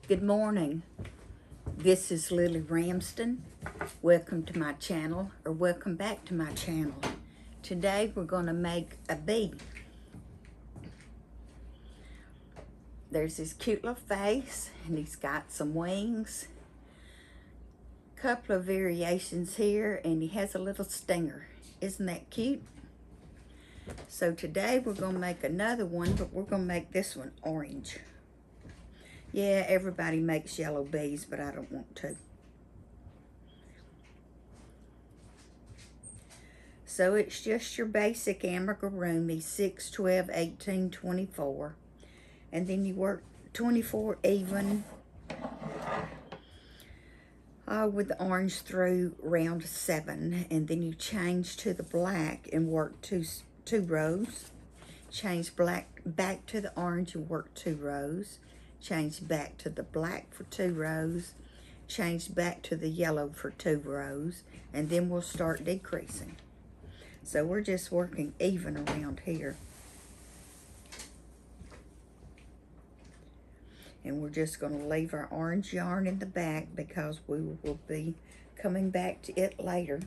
Good morning. This is Lily Ramsden. Welcome to my channel, or welcome back to my channel. Today we're going to make a bee. There's this cute little face, and he's got some wings. Couple of variations here, and he has a little stinger. Isn't that cute? So today we're going to make another one, but we're going to make this one orange. Yeah, everybody makes yellow bees, but I don't want to. So it's just your basic amigurumi, 6, 12, 18, 24. And then you work 24 even with the orange through round 7. And then you change to the black and work two rows. Change black back to the orange and work 2 rows. Change back to the black for 2 rows, change back to the yellow for 2 rows, and then we'll start decreasing. So we're just working even around here. And we're just going to leave our orange yarn in the back because we will be coming back to it later,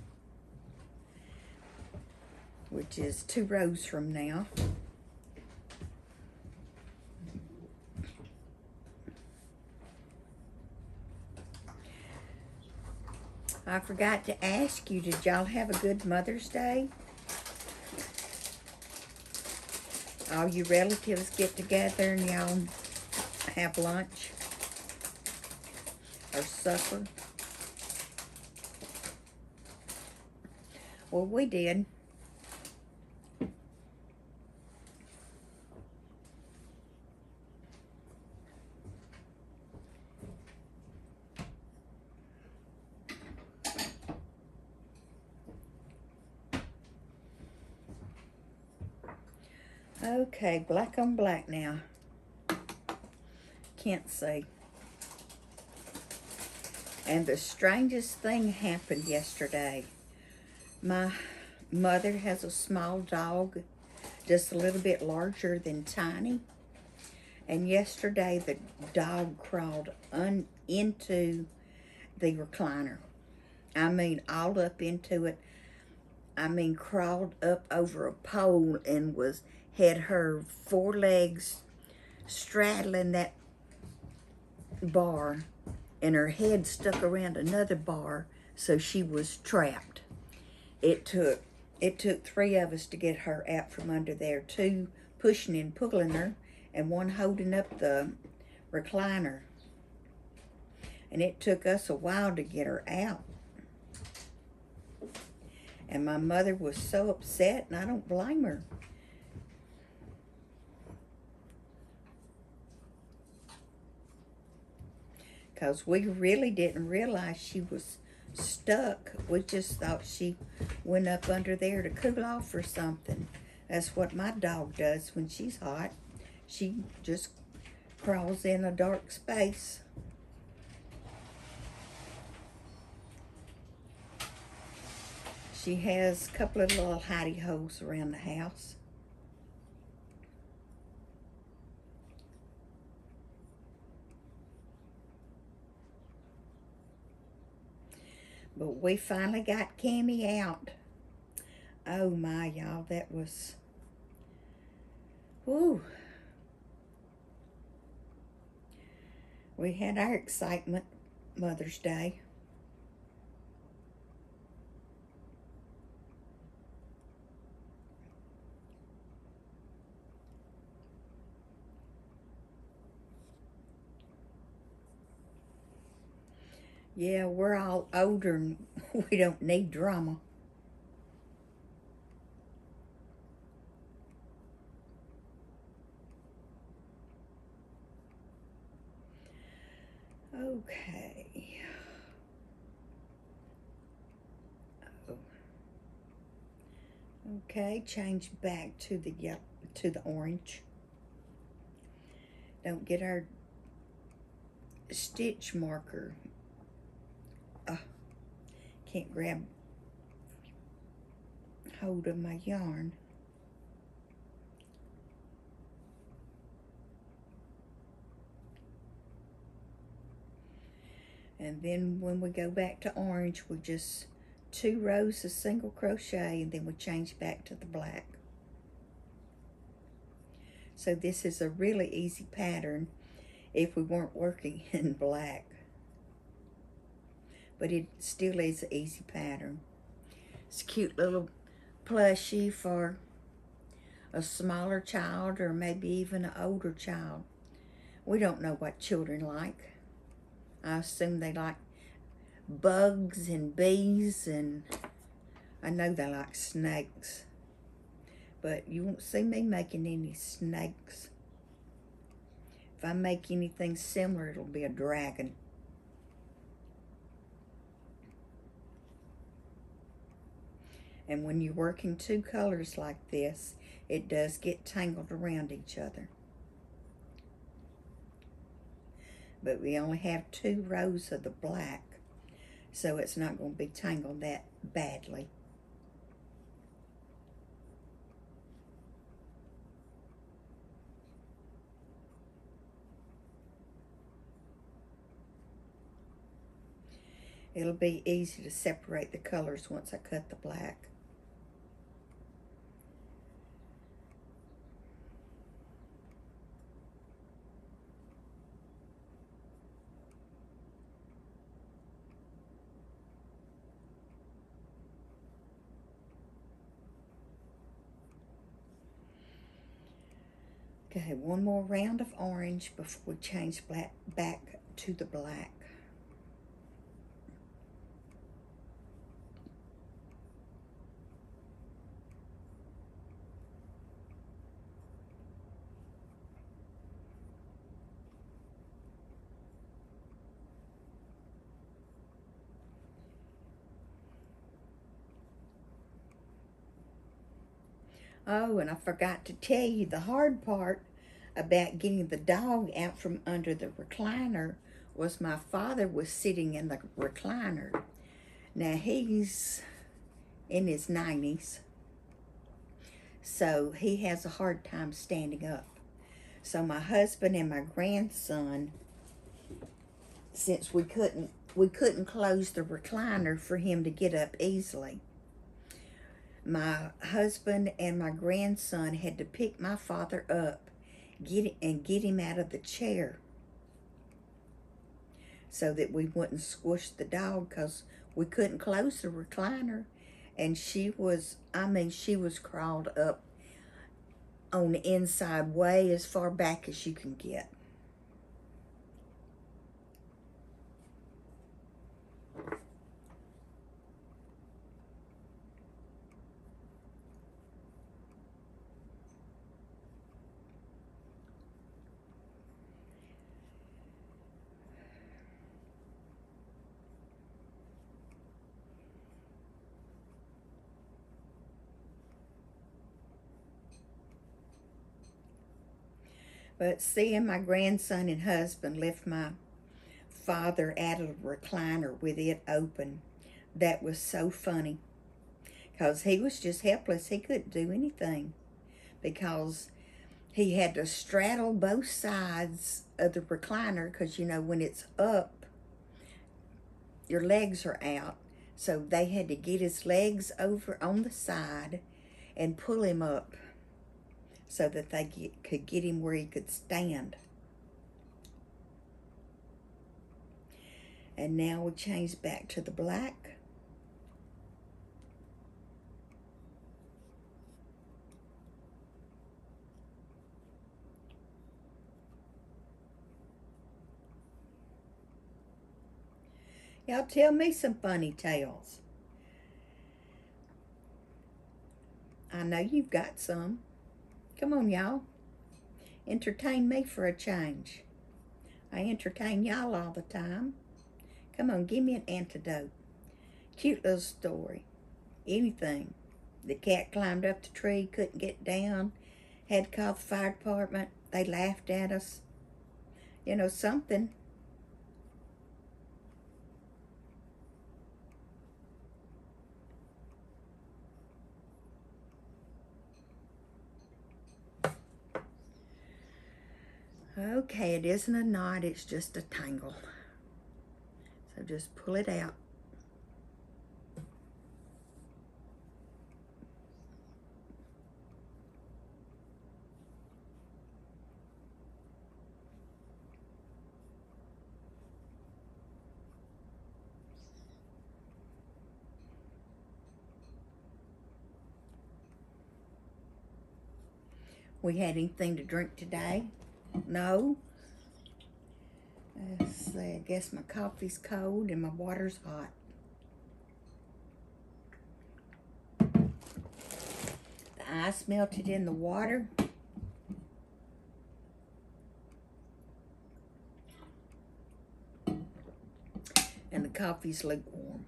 which is 2 rows from now. I forgot to ask you, did y'all have a good Mother's Day? All your relatives get together and y'all have lunch or supper? Well, we did. Okay, black on black now. Can't see. And the strangest thing happened yesterday. My mother has a small dog, just a little bit larger than Tiny. And yesterday the dog crawled into the recliner. I mean, all up into it. I mean, crawled up over a pole and had her 4 legs straddling that bar, and her head stuck around another bar, so she was trapped. It took 3 of us to get her out from under there, 2 pushing and pulling her, and 1 holding up the recliner. And it took us a while to get her out. And my mother was so upset, and I don't blame her. Because we really didn't realize she was stuck. We just thought she went up under there to cool off or something. That's what my dog does when she's hot. She just crawls in a dark space. She has a couple of little hidey holes around the house. But we finally got Cammie out. Oh my, y'all, that was, whew. We had our excitement Mother's Day. Yeah, we're all older and we don't need drama. Okay. Oh. Okay, change back to the yellow, to the orange. Don't get our stitch marker. Can't grab hold of my yarn. And then when we go back to orange, we just 2 rows of single crochet, and then we change back to the black. So this is a really easy pattern if we weren't working in black. But it still is an easy pattern. It's a cute little plushie for a smaller child or maybe even an older child. We don't know what children like. I assume they like bugs and bees, and I know they like snakes. But you won't see me making any snakes. If I make anything similar, it'll be a dragon. And when you're working 2 colors like this, it does get tangled around each other. But we only have 2 rows of the black, so it's not going to be tangled that badly. It'll be easy to separate the colors once I cut the black. Okay, one more round of orange before we change back to the black. Oh, and I forgot to tell you the hard part about getting the dog out from under the recliner was my father was sitting in the recliner. Now, he's in his 90s, so he has a hard time standing up. So my husband and my grandson, since we couldn't close the recliner for him to get up easily, my husband and my grandson had to pick my father up, get him out of the chair so that we wouldn't squish the dog, because we couldn't close the recliner. And she was crawled up on the inside way as far back as you can get. But seeing my grandson and husband lift my father out of the recliner with it open, that was so funny, because he was just helpless. He couldn't do anything because he had to straddle both sides of the recliner, because you know when it's up, your legs are out. So they had to get his legs over on the side and pull him up so that they could get him where he could stand. And now we change back to the black. Y'all tell me some funny tales. I know you've got some. Come on, y'all. Entertain me for a change. I entertain y'all all the time. Come on, give me an antidote. Cute little story. Anything. The cat climbed up the tree, couldn't get down, had to call the fire department. They laughed at us. You know, something. Okay, it isn't a knot, it's just a tangle. So just pull it out. We had anything to drink today? No. Let's see, I guess my coffee's cold and my water's hot. The ice melted in the water. And the coffee's lukewarm.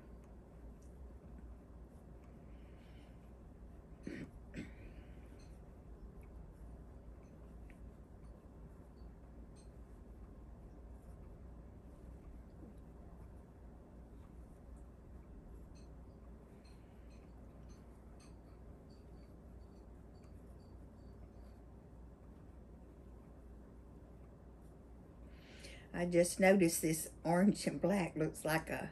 I just noticed this orange and black looks like a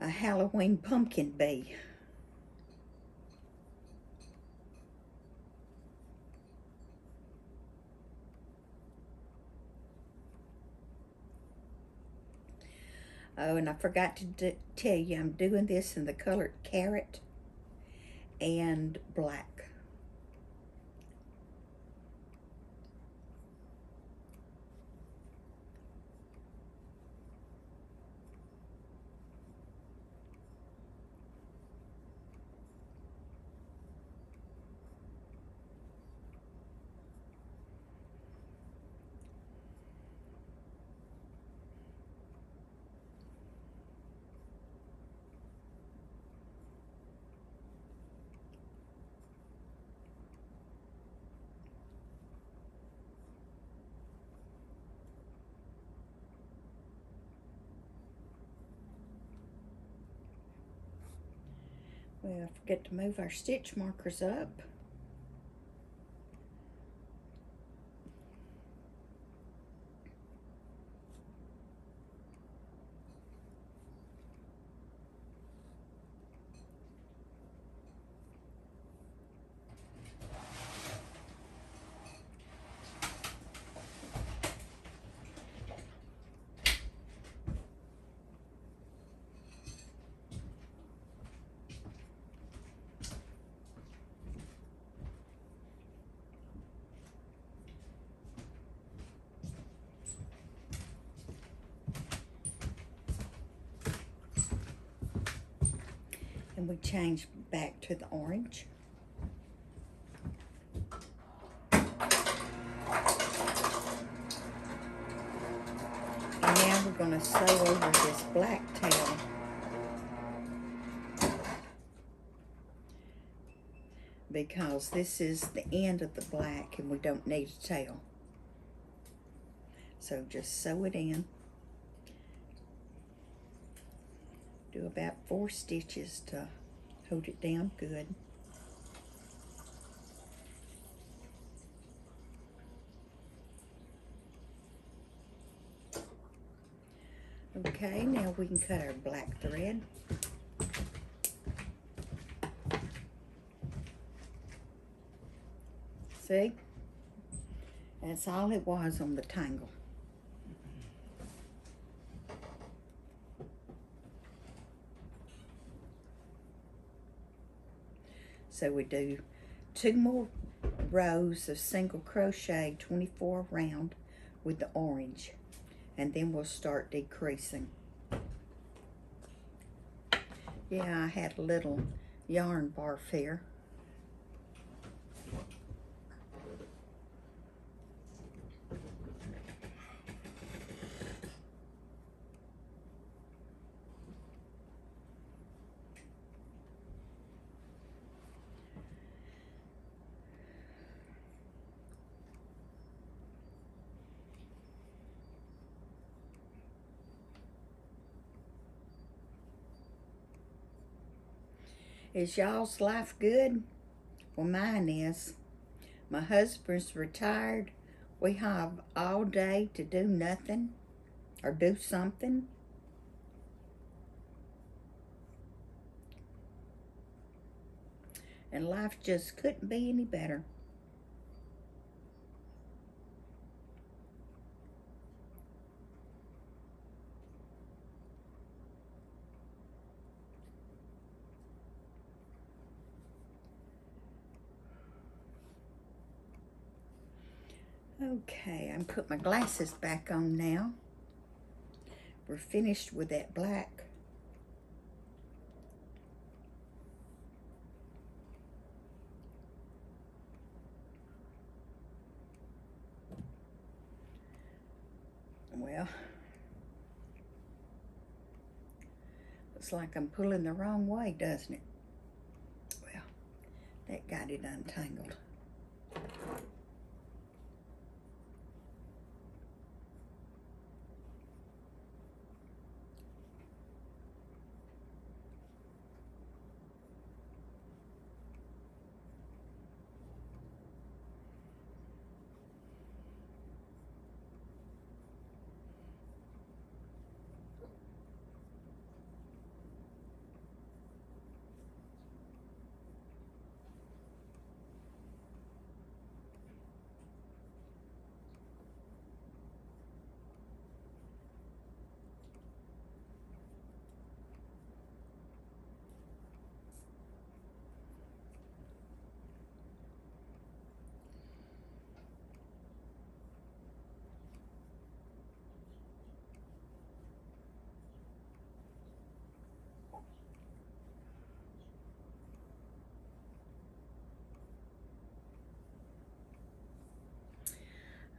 Halloween pumpkin bee. Oh, and I forgot to tell you, I'm doing this in the color carrot and black. Well, I forget to move our stitch markers up. And we change back to the orange. And now we're going to sew over this black tail. Because this is the end of the black and we don't need a tail. So just sew it in. Do about 4 stitches to hold it down good. Okay, now we can cut our black thread. See? That's all it was on the tangle. So we do 2 more rows of single crochet 24 round with the orange, and then we'll start decreasing. Yeah, I had a little yarn barf here. Is y'all's life good? Well, mine is. My husband's retired. We have all day to do nothing or do something. and life just couldn't be any better. Okay, I'm put my glasses back on now. We're finished with that black. Well, looks like I'm pulling the wrong way, doesn't it? Well, that got it untangled.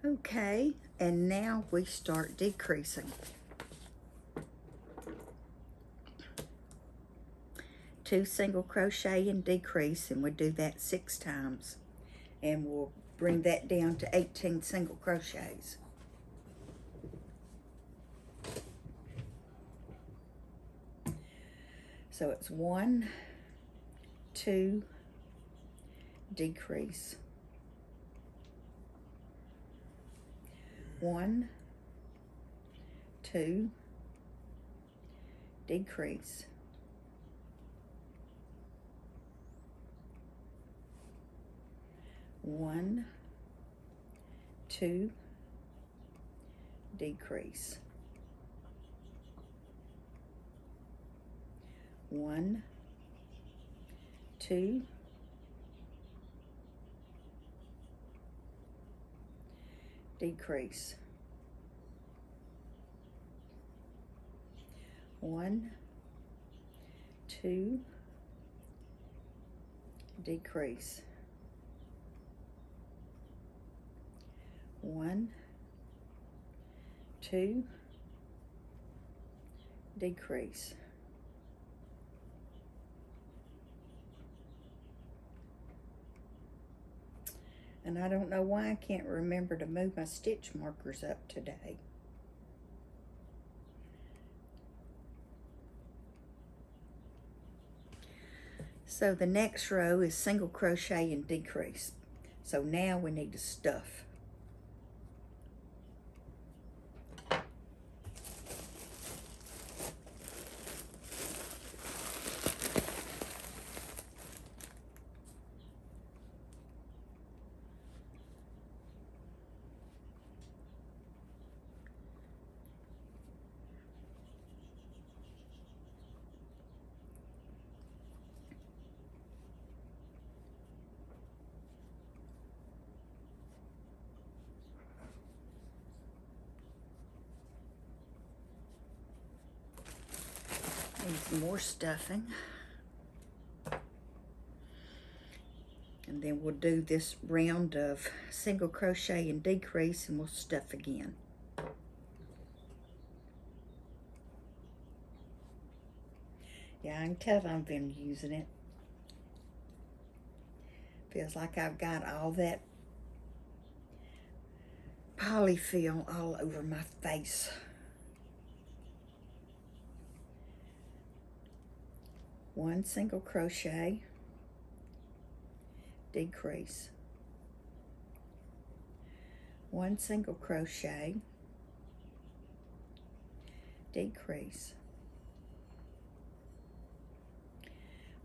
Okay, and now we start decreasing. 2 single crochet and decrease, and we'll do that 6 times, and we'll bring that down to 18 single crochets. So it's 1, 2, decrease, 1, 2, decrease, 1, 2, decrease, 1, 2, decrease, 1, 2, decrease, 1, 2, decrease, 1. And I don't know why I can't remember to move my stitch markers up today. So the next row is single crochet and decrease. So now we need to stuff. Need some more stuffing. And then we'll do this round of single crochet and decrease, and we'll stuff again. Yeah, I can tell I've been using it. Feels like I've got all that polyfill all over my face. One single crochet, decrease, 1 single crochet, decrease,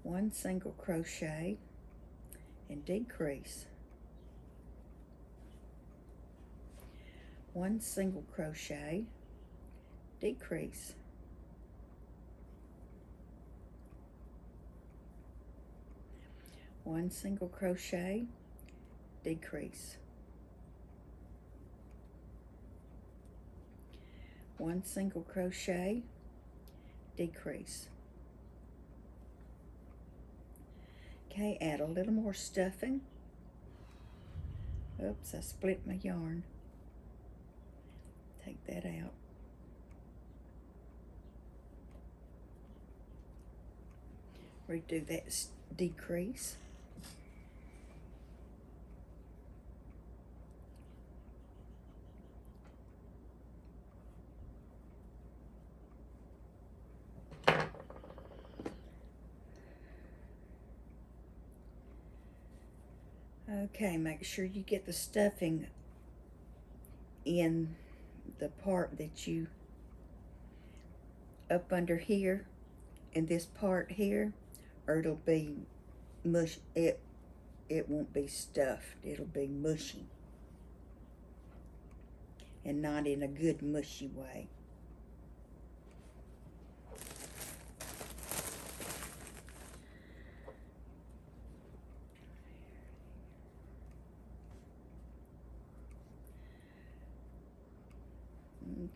1 single crochet, and decrease. 1 single crochet, decrease. 1 single crochet, decrease. 1 single crochet, decrease. Okay, add a little more stuffing. Oops, I split my yarn. Take that out. Redo that decrease. Okay, make sure you get the stuffing in the part that you up under here in this part here, or it'll be mush. It won't be stuffed. It'll be mushy, and not in a good mushy way.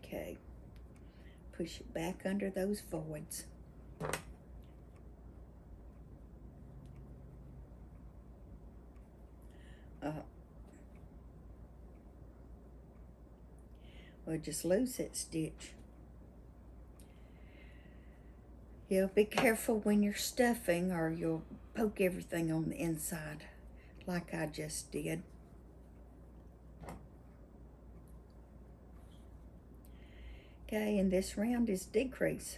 Okay, push it back under those voids. Well, just lose that stitch. Yeah, be careful when you're stuffing, or you'll poke everything on the inside like I just did. Okay, and this round is decrease.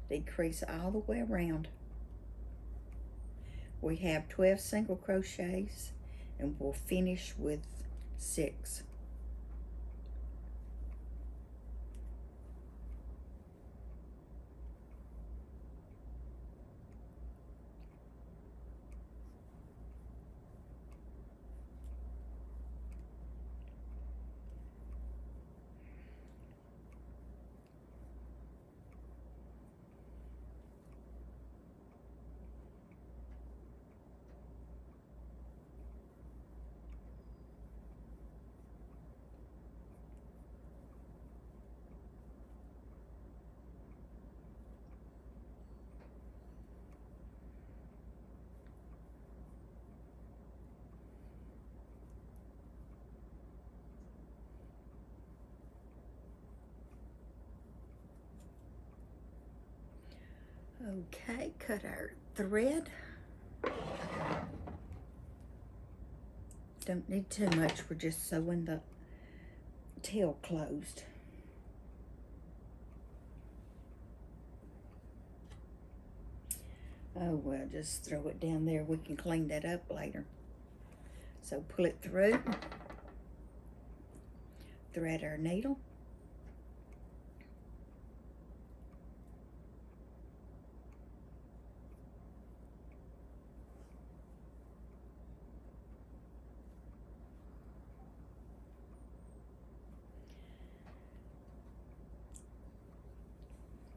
Decrease all the way around. We have 12 single crochets, and we'll finish with 6. Okay, cut our thread. Don't need too much, we're just sewing the tail closed. Oh well, just throw it down there, we can clean that up later. So pull it through, thread our needle.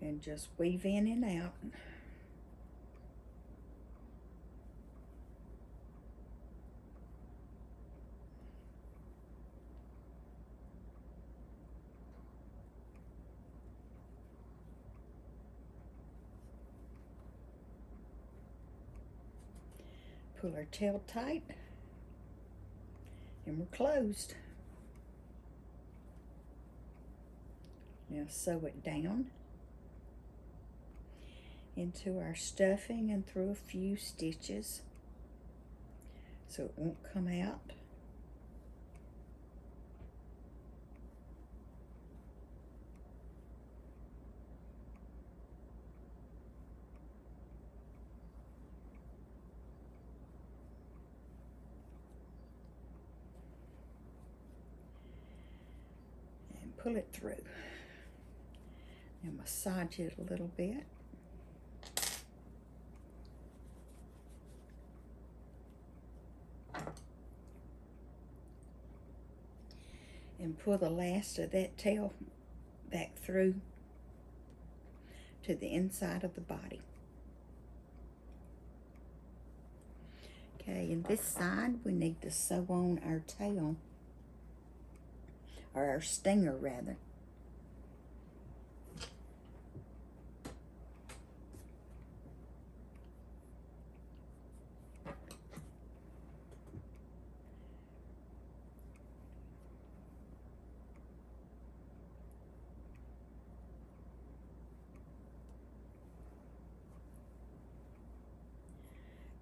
And just weave in and out. Pull our tail tight, and we're closed. Now sew it down into our stuffing and through a few stitches so it won't come out. And pull it through. Now massage it a little bit. and pull the last of that tail back through to the inside of the body. Okay, and this side we need to sew on our tail, or our stinger rather.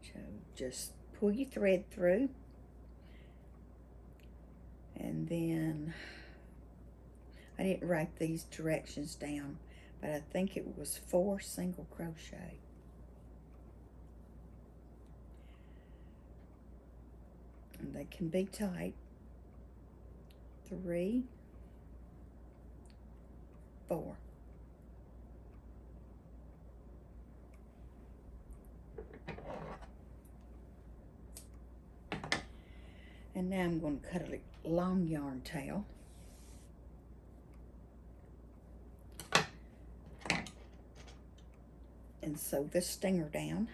So just pull your thread through, and then I didn't write these directions down, but I think it was 4 single crochet. And they can be tight. 3, 4. And now I'm going to cut a long yarn tail. And sew the stinger down.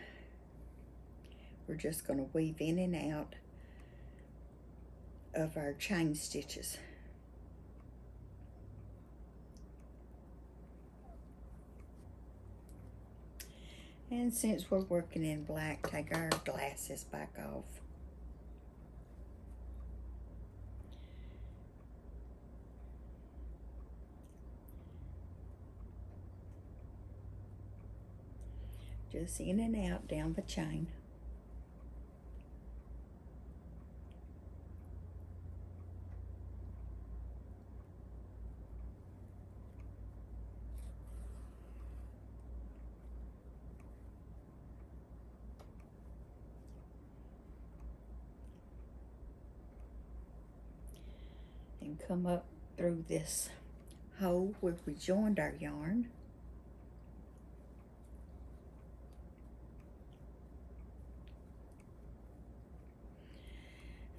We're just going to weave in and out of our chain stitches. And since we're working in black, take our glasses back off. Just in and out down the chain. And come up through this hole where we joined our yarn.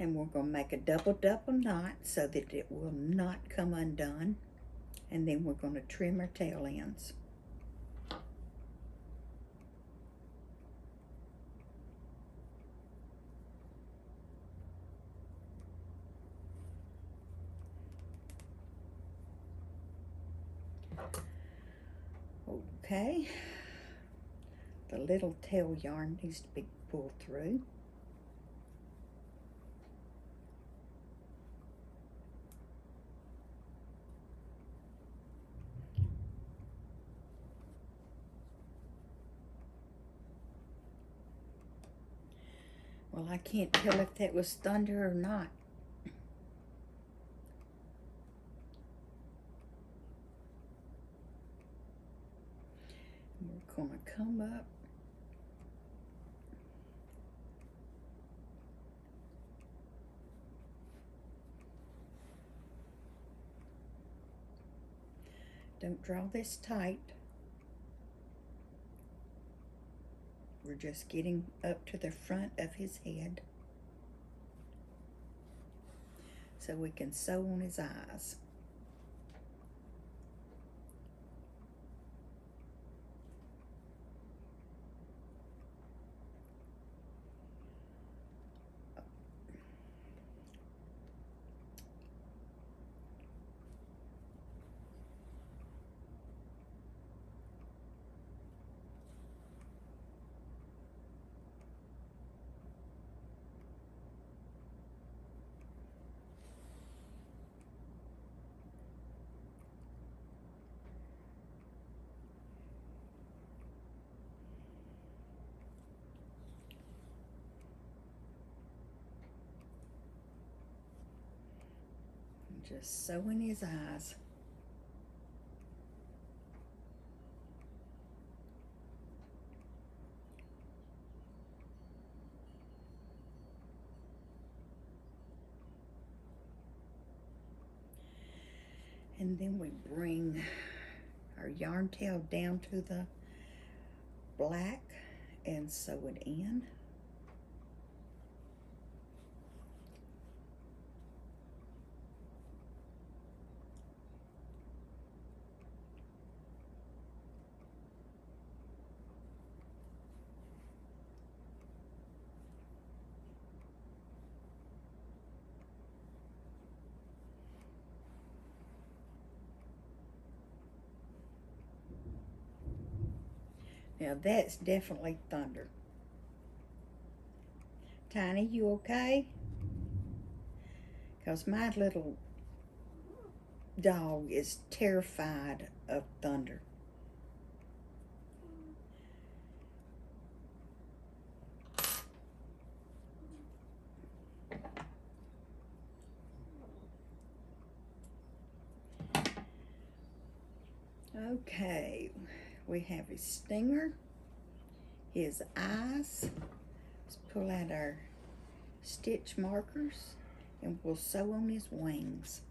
And we're going to make a double knot so that it will not come undone. And then we're going to trim our tail ends. Okay, the little tail yarn needs to be pulled through. Well, I can't tell if that was thunder or not. We're going to come up. Don't draw this tight. We're just getting up to the front of his head so we can sew on his eyes. Just sewing his eyes. And then we bring our yarn tail down to the black and sew it in. Now that's definitely thunder. Tiny, you okay? Because my little dog is terrified of thunder. Okay, we have his stinger, his eyes. Let's pull out our stitch markers and we'll sew on his wings.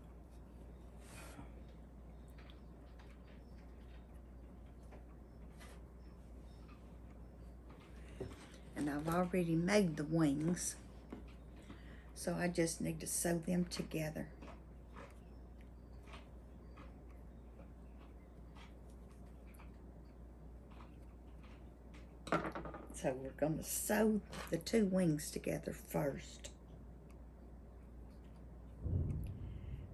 And I've already made the wings, so I just need to sew them together. So we're going to sew the two wings together first.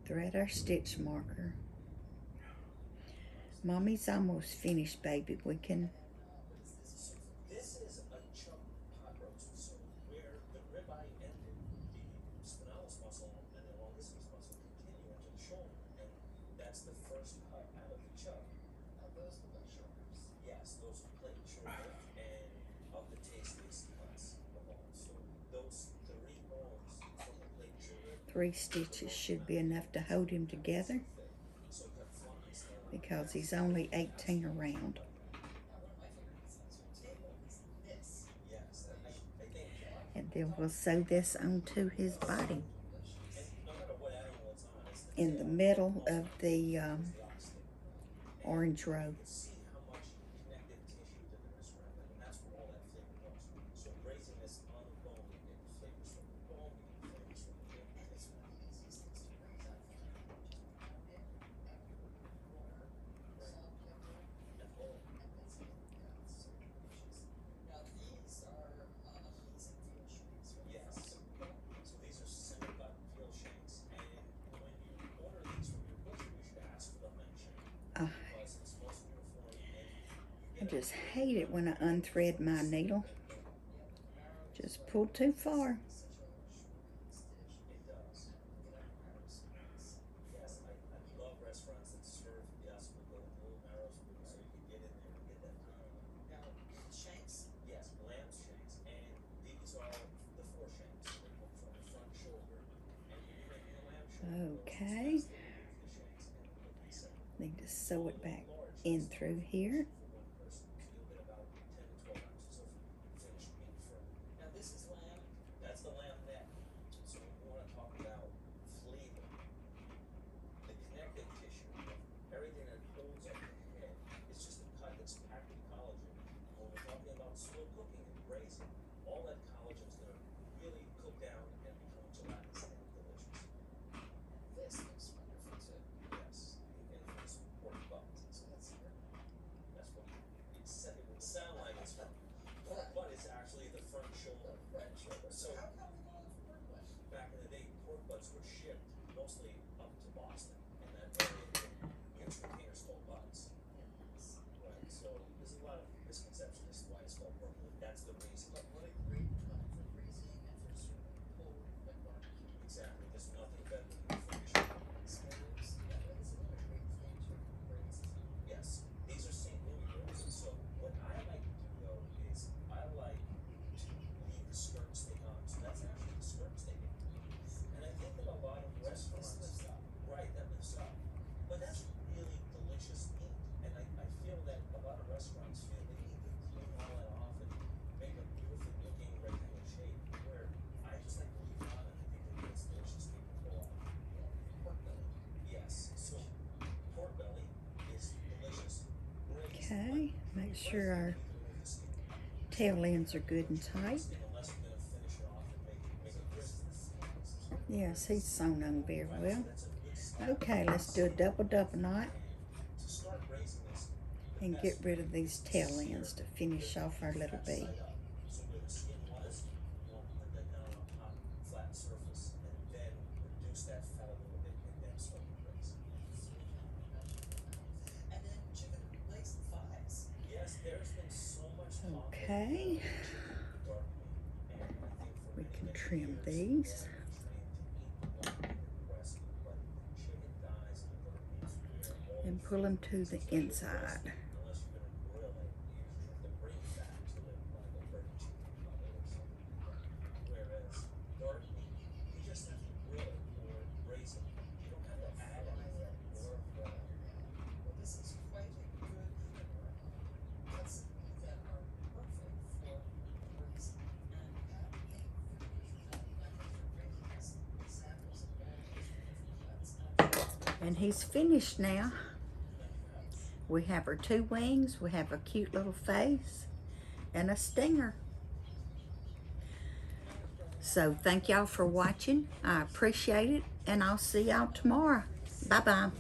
Thread our stitch marker. Mommy's almost finished, baby. We can... This is a chunk pot roast, so where the ribeye ended, the spinalis muscle and the longissimus muscle continue into the shoulder, and that's the first cut out of the chub. Are those the plate shoulders? Yes, those are plate shoulder and of the tastiest cuts of all. So those three bones from the plate shoulder. 3 stitches should be enough to hold him together because he's only 18 around. And then we'll sew this onto his body in the middle of the orange row. I just hate it when I unthread my needle. Just pull too far. Okay. Need to sew it back in through here. Okay, make sure our tail ends are good and tight. Yes, he's sewn on very well. Okay, let's do a double knot and get rid of these tail ends to finish off our little bee. Okay, we can trim these. And pull them to the inside. And he's finished now. We have our 2 wings, we have a cute little face, and a stinger. So thank y'all for watching. I appreciate it, and I'll see y'all tomorrow. Bye-bye.